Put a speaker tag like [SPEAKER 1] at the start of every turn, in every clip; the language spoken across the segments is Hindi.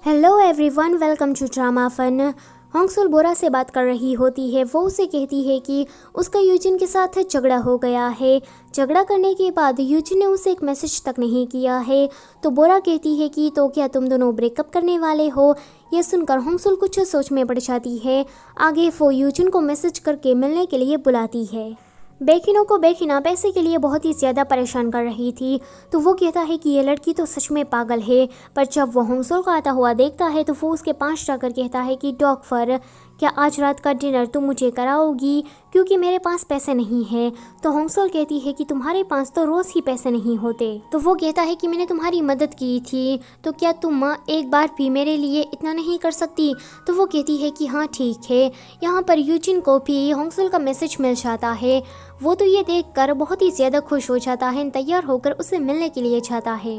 [SPEAKER 1] Hello everyone, welcome to drama fun. Hongsul Bora से बात कर रही होती है। वो उसे कहती है कि उसका यूजिन के साथ झगड़ा हो गया है। झगड़ा करने के बाद यूजिन ने उसे एक मैसेज तक नहीं किया है। तो बोरा कहती है कि तो क्या तुम दोनों ब्रेकअप करने वाले हो। यह सुनकर होंगसुल कुछ सोच में पड़ जाती है। आगे वो यूजिन को मैसेज करके मिलने के लिए बुलाती है। बेखिनो को बेखिना पैसे के लिए बहुत ही ज़्यादा परेशान कर रही थी। तो वो कहता है कि ये लड़की तो सच में पागल है। पर जब वो होंगसुल को आता हुआ देखता है तो वो उसके पास जाकर कहता है कि डॉक्टर, क्या आज रात का डिनर तुम मुझे कराओगी, क्योंकि मेरे पास पैसे नहीं है। तो होंगसुल कहती है कि तुम्हारे पास तो रोज़ ही पैसे नहीं होते। तो वो कहता है कि मैंने तुम्हारी मदद की थी, तो क्या तुम एक बार भी मेरे लिए इतना नहीं कर सकती। तो वो कहती है कि हाँ ठीक है। यहाँ पर यूजिन को भी होंगसुल का मैसेज मिल जाता है। वो तो ये देखकर बहुत ही ज़्यादा खुश हो जाता है, तैयार होकर उसे मिलने के लिए जाता है।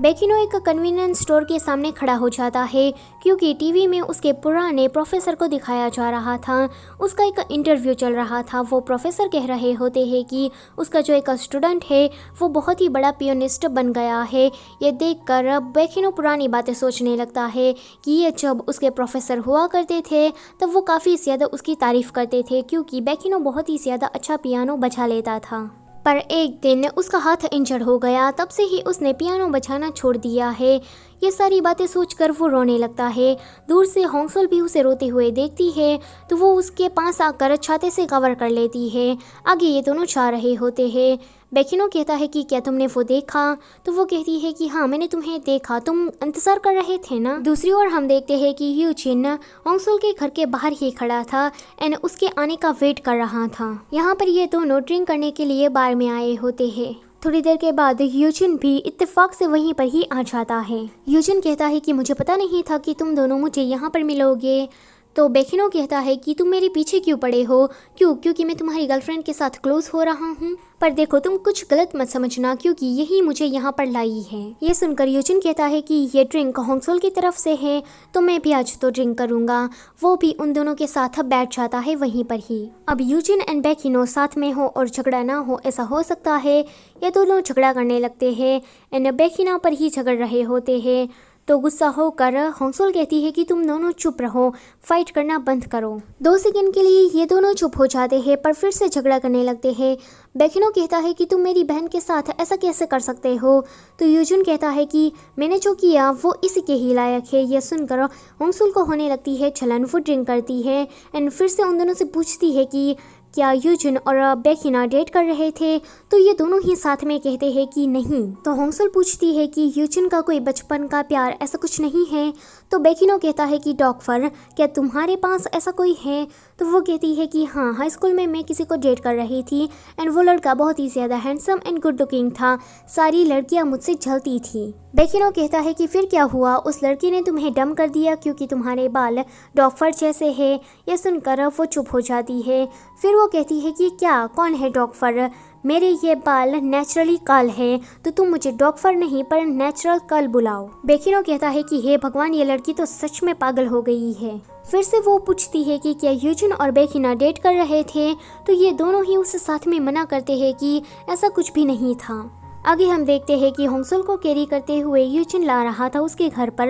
[SPEAKER 1] बेखिनो एक कन्वीनियंस स्टोर के सामने खड़ा हो जाता है, क्योंकि टीवी में उसके पुराने प्रोफेसर को दिखाया जा रहा था। उसका एक इंटरव्यू चल रहा था। वो प्रोफेसर कह रहे होते हैं कि उसका जो एक स्टूडेंट है वो बहुत ही बड़ा पियोनिस्ट बन गया है। ये देखकर बेखिनो पुरानी बातें सोचने लगता है कि ये जब उसके प्रोफेसर हुआ करते थे तब वो काफ़ी ज़्यादा उसकी तारीफ़ करते थे, क्योंकि बेखिनो बहुत ही ज़्यादा अच्छा पियानो बजा लेता था। पर एक दिन उसका हाथ इंजर्ड हो गया, तब से ही उसने पियानो बजाना छोड़ दिया है। ये सारी बातें सोचकर वो रोने लगता है। दूर से होंगसुल भी उसे रोते हुए देखती है, तो वो उसके पास आकर छाते से कवर कर लेती है। आगे ये दोनों जा रहे होते हैं। बेखिनो कहता है कि क्या तुमने वो देखा। तो वो कहती है कि हाँ मैंने तुम्हें देखा, तुम इंतज़ार कर रहे थे ना। दूसरी ओर हम देखते हैं कि यूजिन होंगसुल के घर के बाहर ही खड़ा था एंड उसके आने का वेट कर रहा था। यहाँ पर ये दोनों ड्रिंक करने के लिए बार में आए होते हैं। थोड़ी देर के बाद यूजिन भी इत्तेफाक से वहीं पर ही आ जाता है। यूजिन कहता है कि मुझे पता नहीं था कि तुम दोनों मुझे यहाँ पर मिलोगे। तो बेखिनो कहता है कि तुम मेरे पीछे क्यों पड़े हो। क्योंकि मैं तुम्हारी गर्लफ्रेंड के साथ क्लोज हो रहा हूँ। पर देखो तुम कुछ गलत मत समझना, क्योंकि यही मुझे यहाँ पर लाई है। ये सुनकर यूजिन कहता है कि ये ड्रिंक होंगसुल की तरफ से है, तो मैं भी आज तो ड्रिंक करूँगा। वो भी उन दोनों के साथ बैठ जाता है वहीं पर ही। अब यूजिन एंड बेखिनो साथ में हो और झगड़ा ना हो, ऐसा हो सकता है। ये दोनों झगड़ा करने लगते हैं एंड बेखिना पर ही झगड़ रहे होते हैं। तो गुस्सा होकर होंगसुल कहती है कि तुम दोनों चुप रहो, फाइट करना बंद करो। 2 सेकंड के लिए ये दोनों चुप हो जाते हैं, पर फिर से झगड़ा करने लगते हैं। बेखिनो कहता है कि तुम मेरी बहन के साथ ऐसा कैसे कर सकते हो। तो यूजिन कहता है कि मैंने जो किया वो इसी के ही लायक है। यह सुनकर होंगसुल को होने लगती है जलन। वो ड्रिंक करती है एंड फिर से उन दोनों से पूछती है कि क्या यूजिन और बेखिना डेट कर रहे थे। तो ये दोनों ही साथ में कहते हैं कि नहीं। तो होंगसुल पूछती है कि यूजिन का कोई बचपन का प्यार ऐसा कुछ नहीं है। तो बेखिनो कहता है कि डॉक्टर, क्या तुम्हारे पास ऐसा कोई है। तो वो कहती है कि हाँ, हाई स्कूल में मैं किसी को डेट कर रही थी एंड वो लड़का बहुत ही ज़्यादा हैंडसम एंड गुड लुकिंग था। सारी लड़कियाँ मुझसे जलती थी। बेखिनो कहता है कि फिर क्या हुआ, उस लड़की ने तुम्हें डम कर दिया क्योंकि तुम्हारे बाल डॉक्टर जैसे हैं। यह सुनकर वो चुप हो जाती है। फिर वो कहती है कि क्या, कौन है डॉक्टर। मेरे ये बाल नेचुरली कर्ल है, तो तुम मुझे डॉक्टर नहीं पर नेचुरल कर्ल बुलाओ। बेखिनो कहता है कि हे भगवान, ये लड़की तो सच में पागल हो गई है। फिर से वो पूछती है कि क्या यूजिन और बेखिना डेट कर रहे थे। तो ये दोनों ही उसे साथ में मना करते हैं कि ऐसा कुछ भी नहीं था। आगे हम देखते हैं कि होंगसुल को कैरी करते हुए यूजिन ला रहा था उसके घर पर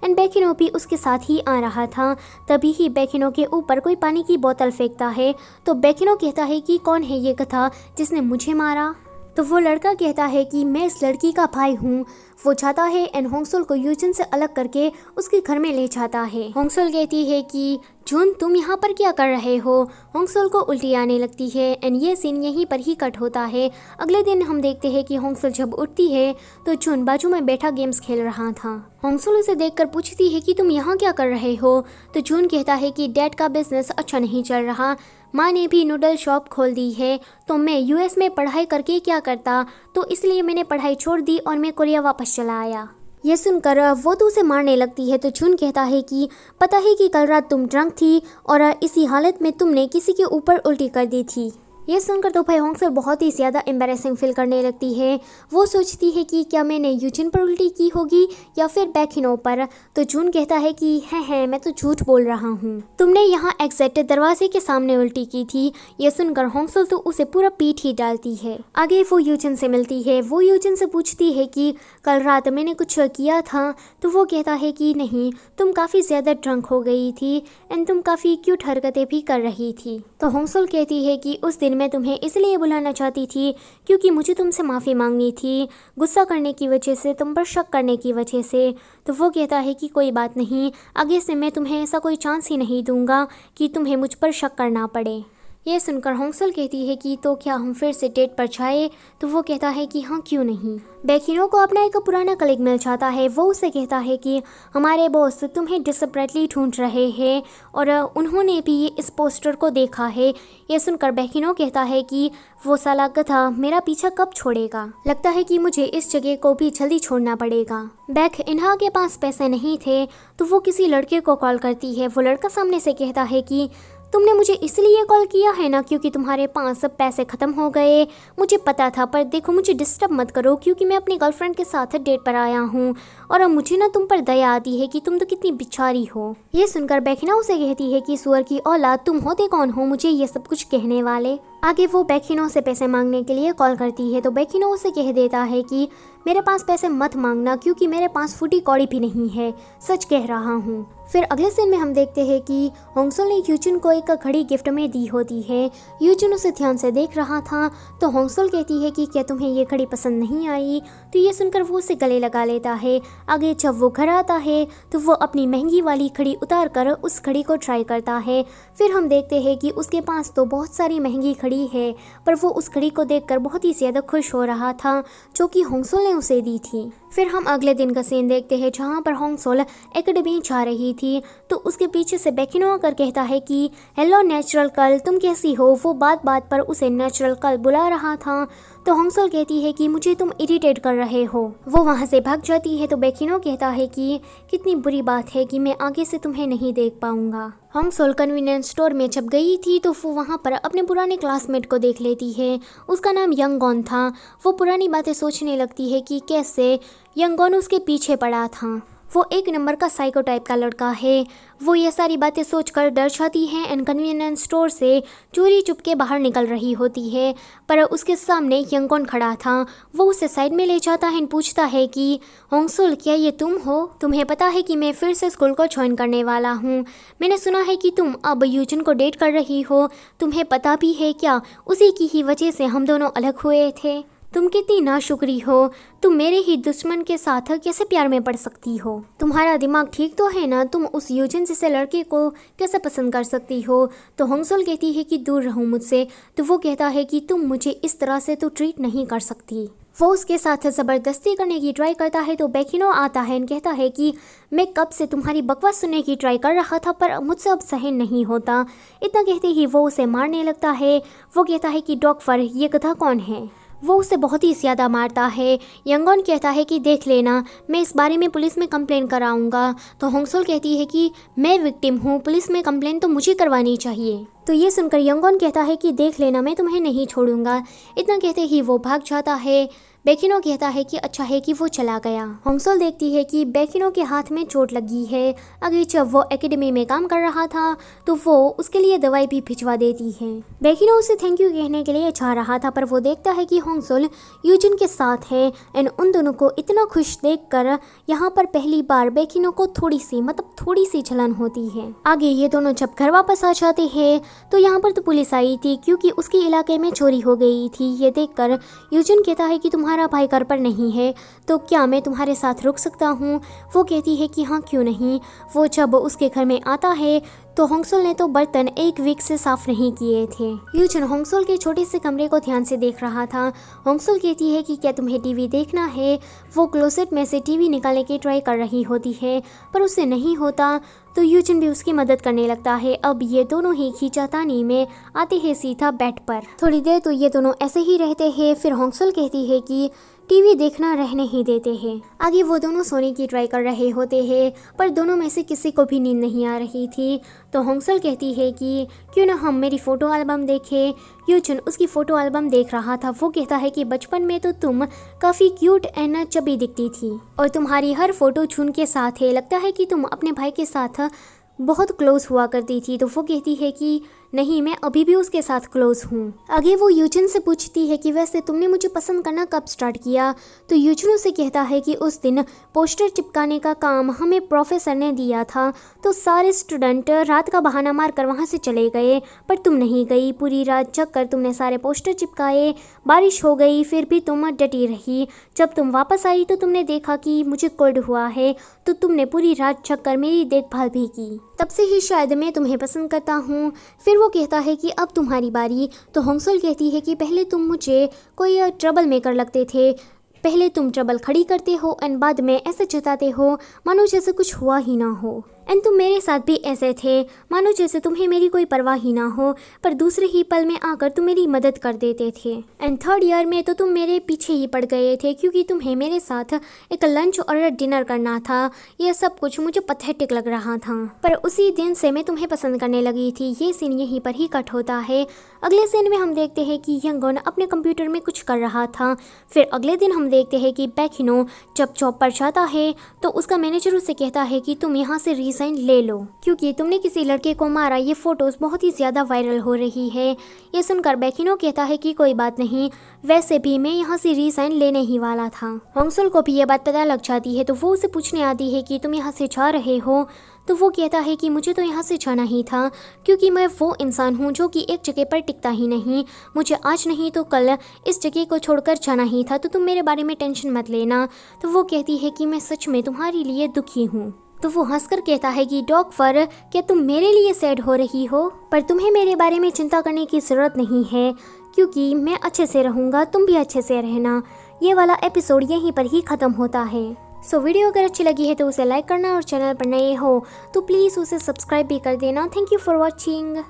[SPEAKER 1] एंड बेखिनो भी उसके साथ ही आ रहा था। तभी ही बेखिनो के ऊपर कोई पानी की बोतल फेंकता है। तो बेखिनो कहता है कि कौन है ये गधा जिसने मुझे मारा। तो वो लड़का कहता है कि मैं इस लड़की का भाई हूँ। वो जाता है एंड होंगसुल को यूजिन से अलग करके उसके घर में ले जाता है। होंगसुल कहती है कि जून, तुम यहाँ पर क्या कर रहे हो। होंगसुल को उल्टी आने लगती है एंड ये सीन यहीं पर ही कट होता है। अगले दिन हम देखते हैं कि होंगसुल जब उठती है तो जून बाजू में बैठा गेम्स खेल रहा था। होंगसुल उसे देखकर पूछती है कि तुम यहाँ क्या कर रहे हो। तो जून कहता है कि डैड का बिजनेस अच्छा नहीं चल रहा, माँ ने भी नूडल शॉप खोल दी है, तो मैं यूएस में पढ़ाई करके क्या करता, तो इसलिए मैंने पढ़ाई छोड़ दी और मैं कोरिया वापस चला आया। ये सुनकर वो तो उसे मारने लगती है। तो जून कहता है कि पता है कि कल रात तुम ड्रंक थी और इसी हालत में तुमने किसी के ऊपर उल्टी कर दी थी। ये सुनकर तो भाई होंगसल बहुत ही ज़्यादा एम्बैरेसिंग फील करने लगती है। वो सोचती है कि क्या मैंने यूजिन पर उल्टी की होगी या फिर बैकिनो पर। तो जून कहता है कि है मैं तो झूठ बोल रहा हूँ, तुमने यहाँ एग्जैक्ट दरवाजे के सामने उल्टी की थी। ये सुनकर होंगसल तो उसे पूरा पीट ही डालती है। आगे वो यूजिन से मिलती है। वो यूजिन से पूछती है कि कल रात मैंने कुछ किया था। तो वो कहता है कि नहीं, तुम काफ़ी ज़्यादा ड्रंक हो गई थी एंड तुम काफ़ी क्यूट हरकतें भी कर रही थी। तो होंगसल कहती है कि उस दिन मैं तुम्हें इसलिए बुलाना चाहती थी क्योंकि मुझे तुमसे माफ़ी मांगनी थी, गुस्सा करने की वजह से, तुम पर शक करने की वजह से। तो वो कहता है कि कोई बात नहीं, आगे से मैं तुम्हें ऐसा कोई चांस ही नहीं दूंगा कि तुम्हें मुझ पर शक करना पड़े। ये सुनकर होंगसल कहती है कि तो क्या हम फिर से डेट पर जाए। तो वो कहता है कि हाँ, क्यों नहीं। बैकिनो को अपना एक पुराना कलीग मिल जाता है। वो उसे कहता है कि हमारे बॉस तुम्हें डिस्परेटली ढूंढ रहे हैं और उन्होंने भी इस पोस्टर को देखा है। ये सुनकर बैकिनो कहता है कि वो साला गधा मेरा पीछा कब छोड़ेगा, लगता है कि मुझे इस जगह को भी जल्दी छोड़ना पड़ेगा। बैक इन्हा के पास पैसे नहीं थे तो वो किसी लड़के को कॉल करती है। वो लड़का सामने से कहता है कि तुमने मुझे इसलिए कॉल किया है ना क्योंकि तुम्हारे पास सब पैसे ख़त्म हो गए। मुझे पता था, पर देखो मुझे डिस्टर्ब मत करो क्योंकि मैं अपनी गर्लफ्रेंड के साथ डेट पर आया हूँ और अब मुझे ना तुम पर दया आती है कि तुम तो कितनी बेचारी हो। ये सुनकर बैकिनो उसे कहती है कि सुअर की औलाद, तुम होते कौन हो मुझे ये सब कुछ कहने वाले। आगे वो बैकिनो से पैसे मांगने के लिए कॉल करती है। तो बैकिनो उसे कह देता है कि मेरे पास पैसे मत मांगना क्योंकि मेरे पास फूटी कौड़ी भी नहीं है, सच कह रहा हूँ। फिर अगले सीन में हम देखते हैं कि होंगसल ने यूजिन को एक घड़ी गिफ्ट में दी होती है। यूजिन उसे ध्यान से देख रहा था। तो होंगसल कहती है कि क्या तुम्हें ये घड़ी पसंद नहीं आई। तो ये सुनकर वो उसे गले लगा लेता है। आगे जब वो घर आता है तो वो अपनी महंगी वाली घड़ी उतार कर उस घड़ी को ट्राई करता है। फिर हम देखते हैं कि उसके पास तो बहुत सारी महंगी घड़ी है, पर वो उस घड़ी को देखकर बहुत ही ज़्यादा खुश हो रहा था जो कि होंगसल ने उसे दी थी। फिर हम अगले दिन का सीन देखते हैं जहाँ पर होंगसल एकेडमी जा रही थी। तो उसके पीछे से बैकिनो आकर कहता है कि हेलो नेचुरल कर्ल, तुम कैसी हो। वो बात बात पर उसे नेचुरल कर्ल बुला रहा था। तो होंगसल कहती है कि मुझे तुम इरिटेट कर रहे हो। वो वहाँ से भाग जाती है। तो बैकिनो कहता है कि कितनी बुरी बात है कि मैं आगे से तुम्हें नहीं देख पाऊंगा। होंगसल कन्वीनियंस स्टोर में जब गई थी तो वो वहाँ पर अपने पुराने क्लासमेट को देख लेती है। उसका नाम यंगॉन था। वो पुरानी बातें सोचने लगती है कि कैसे यंगॉन उसके पीछे पड़ा था। वो एक नंबर का साइको टाइप का लड़का है। वो ये सारी बातें सोचकर डर जाती है एंड कन्वीनियंस स्टोर से चोरी चुपके बाहर निकल रही होती है, पर उसके सामने यंगॉन खड़ा था। वो उसे साइड में ले जाता है एंड पूछता है कि होंगसल, क्या ये तुम हो? तुम्हें पता है कि मैं फिर से स्कूल को ज्वाइन करने वाला हूँ। मैंने सुना है कि तुम अब यूजिन को डेट कर रही हो। तुम्हें पता भी है क्या, उसी की ही वजह से हम दोनों अलग हुए थे। तुम कितनी नाशुक्री हो, तुम मेरे ही दुश्मन के साथ कैसे प्यार में पड़ सकती हो? तुम्हारा दिमाग ठीक तो है ना? तुम उस यूजिन जैसे लड़के को कैसे पसंद कर सकती हो? तो होंगसल कहती है कि दूर रहो मुझसे। तो वो कहता है कि तुम मुझे इस तरह से तो ट्रीट नहीं कर सकती। वो उसके साथ ज़बरदस्ती करने की ट्राई करता है। तो बैकिनो आता है और कहता है कि मैं कब से तुम्हारी बकवास सुनने की ट्राई कर रहा था, पर मुझसे अब सहन नहीं होता। इतना कहते ही वो उसे मारने लगता है। वो कहता है कि डॉक्टर, ये गधा कौन है? वो उसे बहुत ही ज़्यादा मारता है। यंगॉन कहता है कि देख लेना, मैं इस बारे में पुलिस में कंप्लेन कराऊंगा। तो होंगसल कहती है कि मैं विक्टिम हूँ, पुलिस में कंप्लेन तो मुझे करवानी चाहिए। तो ये सुनकर यंगॉन कहता है कि देख लेना, मैं तुम्हें नहीं छोड़ूंगा। इतना कहते ही वो भाग जाता है। बैकिनो कहता है कि अच्छा है कि वो चला गया। होंगसल देखती है कि बैकिनो के हाथ में चोट लगी है। अगर जब वो एकेडमी में काम कर रहा था तो वो उसके लिए दवाई भी भिजवा देती है। बैकिनो उसे थैंक यू कहने के लिए जा रहा था, पर वो देखता है कि होंगसल यूजिन के साथ है एंड उन दोनों को इतना खुश देखकर यहाँ पर पहली बार बैकिनो को थोड़ी सी जलन होती है। आगे ये दोनों जब घर वापस आ जाते हैं तो यहाँ पर तो पुलिस आई थी क्योंकि उसके इलाके में चोरी हो गई थी। ये देखकर यूजिन कहता है कि तुम्हारा भाई घर पर नहीं है, तो क्या मैं तुम्हारे साथ रुक सकता हूँ? वो कहती है कि हाँ, क्यों नहीं। वो जब उसके घर में आता है तो होंगसल ने तो बर्तन एक वीक से साफ नहीं किए थे। यूजिन होंगसल के छोटे से कमरे को ध्यान से देख रहा था। होंगसल कहती है कि क्या तुम्हें टीवी देखना है? वो क्लोसेट में से टीवी निकालने की ट्राई कर रही होती है, पर उससे नहीं होता। तो यूजिन भी उसकी मदद करने लगता है। अब ये दोनों ही खींचातानी में आते हैं सीधा बेड पर। थोड़ी देर तो ये दोनों ऐसे ही रहते हैं। फिर होंगसल कहती है कि टीवी देखना रहने ही देते हैं। आगे वो दोनों सोने की ट्राई कर रहे होते हैं, पर दोनों में से किसी को भी नींद नहीं आ रही थी। तो होंगसल कहती है कि क्यों ना हम मेरी फ़ोटो एल्बम देखें। यूजुन उसकी फ़ोटो एल्बम देख रहा था। वो कहता है कि बचपन में तो तुम काफ़ी क्यूट एंड चबी दिखती थी और तुम्हारी हर फ़ोटो जून के साथ है। लगता है कि तुम अपने भाई के साथ बहुत क्लोज हुआ करती थी। तो वो कहती है कि नहीं, मैं अभी भी उसके साथ क्लोज हूँ। आगे वो यूजुन से पूछती है कि वैसे तुमने मुझे पसंद करना कब स्टार्ट किया। तो यूजुन उसे कहता है कि उस दिन पोस्टर चिपकाने का काम हमें प्रोफेसर ने दिया था, तो सारे स्टूडेंट रात का बहाना मार कर वहाँ से चले गए, पर तुम नहीं गई। पूरी रात जग कर तुमने सारे पोस्टर चिपकाए। बारिश हो गई फिर भी तुम डटी रही। जब तुम वापस आई तो तुमने देखा कि मुझे कोल्ड हुआ है, तो तुमने पूरी रात जग कर मेरी देखभाल भी की। तब से ही शायद मैं तुम्हें पसंद करता हूँ। फिर वो कहता है कि अब तुम्हारी बारी। तो होंगसल कहती है कि पहले तुम मुझे कोई ट्रबल मेकर लगते थे। पहले तुम ट्रबल खड़ी करते हो एंड बाद में ऐसे जताते हो मानो जैसे कुछ हुआ ही ना हो। एंड तुम मेरे साथ भी ऐसे थे, मानो जैसे तुम्हें मेरी कोई परवाह ही ना हो, पर दूसरे ही पल में आकर तुम मेरी मदद कर देते थे। एंड थर्ड ईयर में तो तुम मेरे पीछे ही पड़ गए थे, क्योंकि तुम्हें मेरे साथ एक लंच और डिनर करना था। यह सब कुछ मुझे पथेटिक लग रहा था, पर उसी दिन से मैं तुम्हें पसंद करने लगी थी। ये सीन यहीं पर ही कट होता है। अगले सीन में हम देखते हैं कि यंगन अपने कंप्यूटर में कुछ कर रहा था। फिर अगले दिन हम देखते हैं कि बैकिनो जब जॉब पर जाता है तो उसका मैनेजर उसे कहता है कि तुम यहाँ से रिजाइन ले लो, क्योंकि तुमने किसी लड़के को मारा। ये फोटोज बहुत ही ज्यादा वायरल हो रही है। ये सुनकर बैकिनो कहता है कि कोई बात नहीं, वैसे भी मैं यहाँ से रिजाइन लेने ही वाला था। होंगसल को भी ये बात पता लग जाती है, तो वो उसे पूछने आती है कि तुम यहाँ से जा रहे हो। तो वो कहता है कि मुझे तो यहाँ से जाना ही था, क्योंकि मैं वो इंसान हूँ जो कि एक जगह पर टिकता ही नहीं। मुझे आज नहीं तो कल इस जगह को छोड़कर जाना ही था, तो तुम मेरे बारे में टेंशन मत लेना। तो वो कहती है कि मैं सच में तुम्हारे लिए दुखी हूँ। तो वो हंसकर कहता है कि डॉग फर, क्या तुम मेरे लिए सैड हो रही हो? पर तुम्हें मेरे बारे में चिंता करने की ज़रूरत नहीं है, क्योंकि मैं अच्छे से रहूँगा, तुम भी अच्छे से रहना। ये वाला एपिसोड यहीं पर ही ख़त्म होता है। सो वीडियो अगर अच्छी लगी है तो उसे लाइक करना, और चैनल पर नए हो तो प्लीज़ उसे सब्सक्राइब भी कर देना। Thank you for watching.